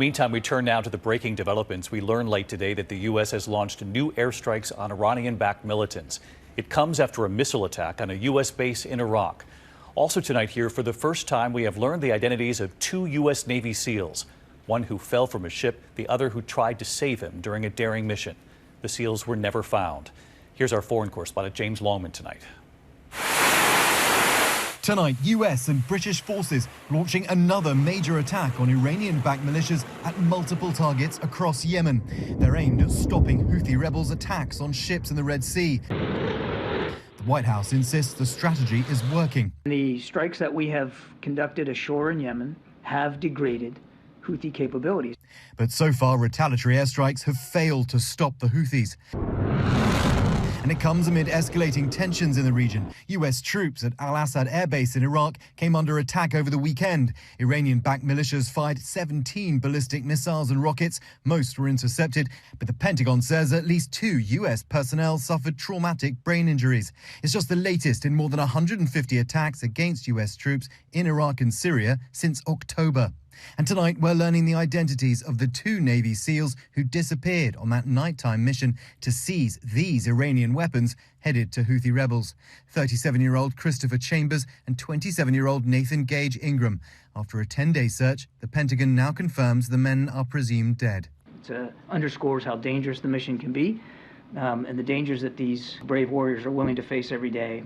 meantime, we turn now to the breaking developments. We learned late today that the U.S. has launched new airstrikes on Iranian-backed militants. It comes after a missile attack on a U.S. base in Iraq. Also tonight here, for the first time, we have learned the identities of two U.S. Navy SEALs, one who fell from a ship, the other who tried to save him during a daring mission. The SEALs were never found. Here's our foreign correspondent, James Longman, tonight. Tonight, US and British forces launching another major attack on Iranian-backed militias at multiple targets across Yemen. They're aimed at stopping Houthi rebels' attacks on ships in the Red Sea. The White House insists the strategy is working. The strikes that we have conducted ashore in Yemen have degraded Houthi capabilities. But so far, retaliatory airstrikes have failed to stop the Houthis. And it comes amid escalating tensions in the region. US troops at Al-Assad Air Base in Iraq came under attack over the weekend. Iranian-backed militias fired 17 ballistic missiles and rockets. Most were intercepted, but the Pentagon says at least 2 US personnel suffered traumatic brain injuries. It's just the latest in more than 150 attacks against US troops in Iraq and Syria since October. And tonight, we're learning the identities of the 2 Navy SEALs who disappeared on that nighttime mission to seize these Iranian weapons headed to Houthi rebels. 37-year-old Christopher Chambers and 27-year-old Nathan Gage Ingram. After a 10-day search, the Pentagon now confirms the men are presumed dead. It underscores how dangerous the mission can be and the dangers that these brave warriors are willing to face every day.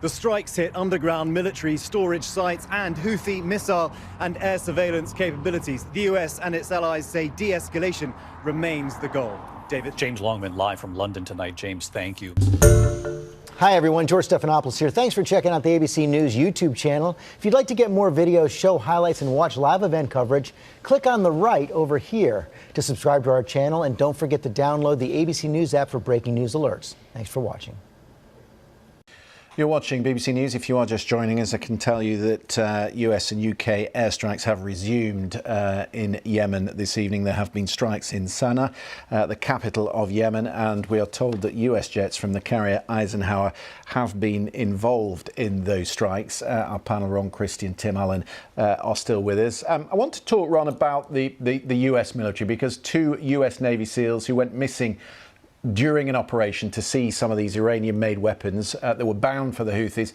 The strikes hit underground military storage sites and Houthi missile and air surveillance capabilities. The US and its allies say de-escalation remains the goal. David? James Longman live from London tonight. James, thank you. Hi, everyone. George Stephanopoulos here. Thanks for checking out the ABC News YouTube channel. If you'd like to get more videos, show highlights, and watch live event coverage, click on the right over here to subscribe to our channel. And don't forget to download the ABC News app for breaking news alerts. Thanks for watching. You're watching BBC News. If you are just joining us, I can tell you that US and UK airstrikes have resumed in Yemen this evening. There have been strikes in Sana'a, the capital of Yemen, and we are told that US jets from the carrier Eisenhower have been involved in those strikes. Our panel, Ron Christie and Tim Allen, are still with us. I want to talk, Ron, about the US military, because 2 US Navy SEALs who went missing during an operation to seize some of these Iranian-made weapons that were bound for the Houthis,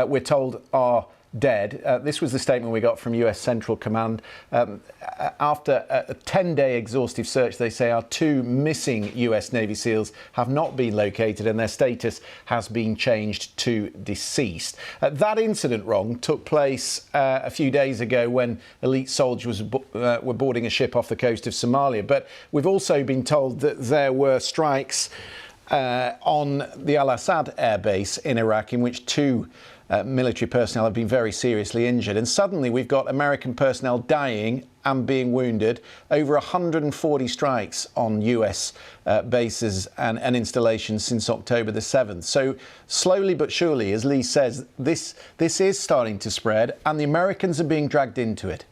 we're told are dead. This was the statement we got from US Central Command. After a 10-day exhaustive search, they say our 2 missing US Navy SEALs have not been located and their status has been changed to deceased. That incident, Ron, took place a few days ago when elite soldiers were boarding a ship off the coast of Somalia. But we've also been told that there were strikes on the Al-Assad air base in Iraq in which 2 military personnel have been very seriously injured. And suddenly we've got American personnel dying and being wounded. Over 140 strikes on US bases and installations since October the 7th. So slowly but surely, as Lee says, this is starting to spread and the Americans are being dragged into it.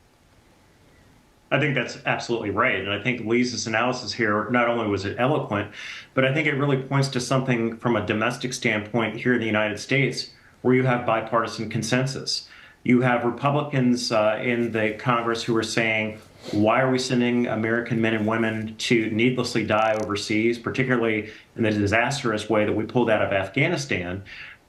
I think that's absolutely right. And I think Lee's analysis here, not only was it eloquent, but I think it really points to something from a domestic standpoint here in the United States where you have bipartisan consensus. You have Republicans in the Congress who are saying, why are we sending American men and women to needlessly die overseas, particularly in the disastrous way that we pulled out of Afghanistan?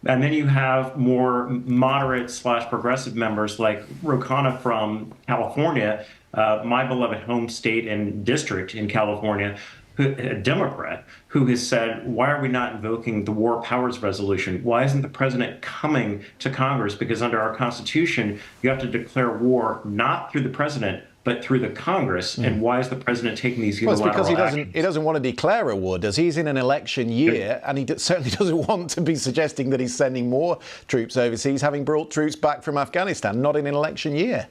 And then you have more moderate/progressive members like Ro Khanna from California, my beloved home state and district in California, a Democrat, who has said, why are we not invoking the War Powers Resolution? Why isn't the president coming to Congress? Because under our Constitution, you have to declare war not through the president, but through the Congress. And why is the president taking these unilateral actions? Well, it's because he doesn't want to declare a war, does he? He's in an election year, and he certainly doesn't want to be suggesting that he's sending more troops overseas, having brought troops back from Afghanistan, not in an election year.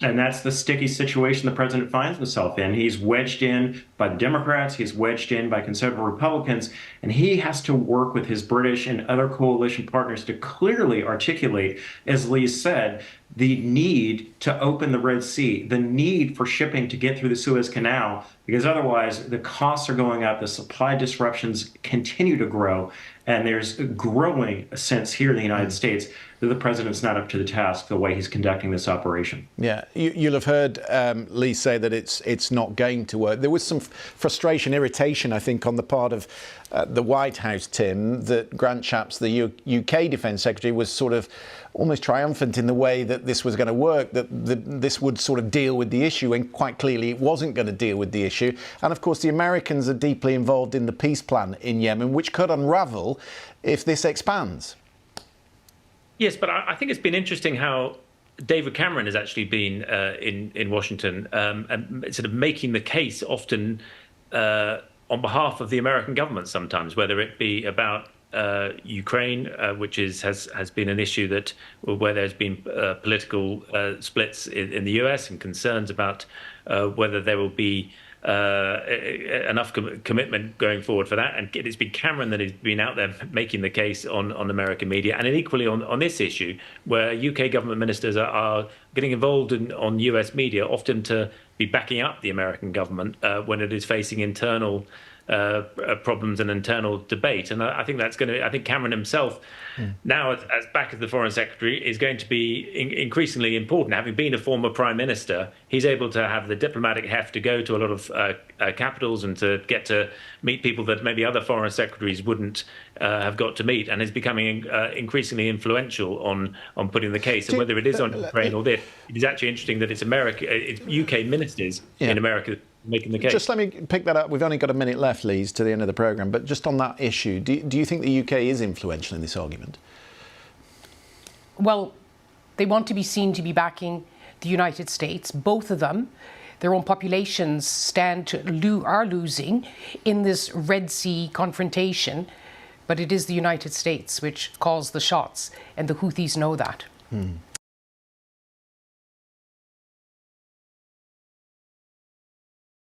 And that's the sticky situation the president finds himself in. He's wedged in by the Democrats, he's wedged in by conservative Republicans, and he has to work with his British and other coalition partners to clearly articulate, as Lee said, the need to open the Red Sea, the need for shipping to get through the Suez Canal, because otherwise the costs are going up, the supply disruptions continue to grow, and there's a growing sense here in the United States that the president's not up to the task the way he's conducting this operation. Yeah, you'll have heard Lee say that it's not going to work. There was some frustration, irritation, I think, on the part of the White House, Tim, that Grant Shapps, the UK Defence Secretary, was sort of almost triumphant in the way that this was going to work, that this would sort of deal with the issue, and quite clearly it wasn't going to deal with the issue. And of course, the Americans are deeply involved in the peace plan in Yemen, which could unravel if this expands. Yes, but I think it's been interesting how David Cameron has actually been in Washington and sort of making the case often on behalf of the American government sometimes, whether it be about Ukraine, which has been an issue that where there's been political splits in the US and concerns about whether there will be enough commitment going forward for that. And it's been Cameron that has been out there making the case on American media, and equally on this issue, where UK government ministers are getting involved on US media, often to be backing up the American government when it is facing internal problems and internal debate. And I think that's going to, I think Cameron himself, now as back as the Foreign Secretary, is going to be increasingly important. Having been a former Prime Minister, he's able to have the diplomatic heft to go to a lot of capitals and to get to meet people that maybe other Foreign Secretaries wouldn't have got to meet, and is becoming increasingly influential on putting the case. And whether it is on Ukraine or this, it is actually interesting that it's UK ministers in America making the case. Just let me pick that up. We've only got a minute left, Lise, to the end of the programme. But just on that issue, do you think the UK is influential in this argument? Well, they want to be seen to be backing the United States, both of them. Their own populations are losing in this Red Sea confrontation. But it is the United States which calls the shots, and the Houthis know that.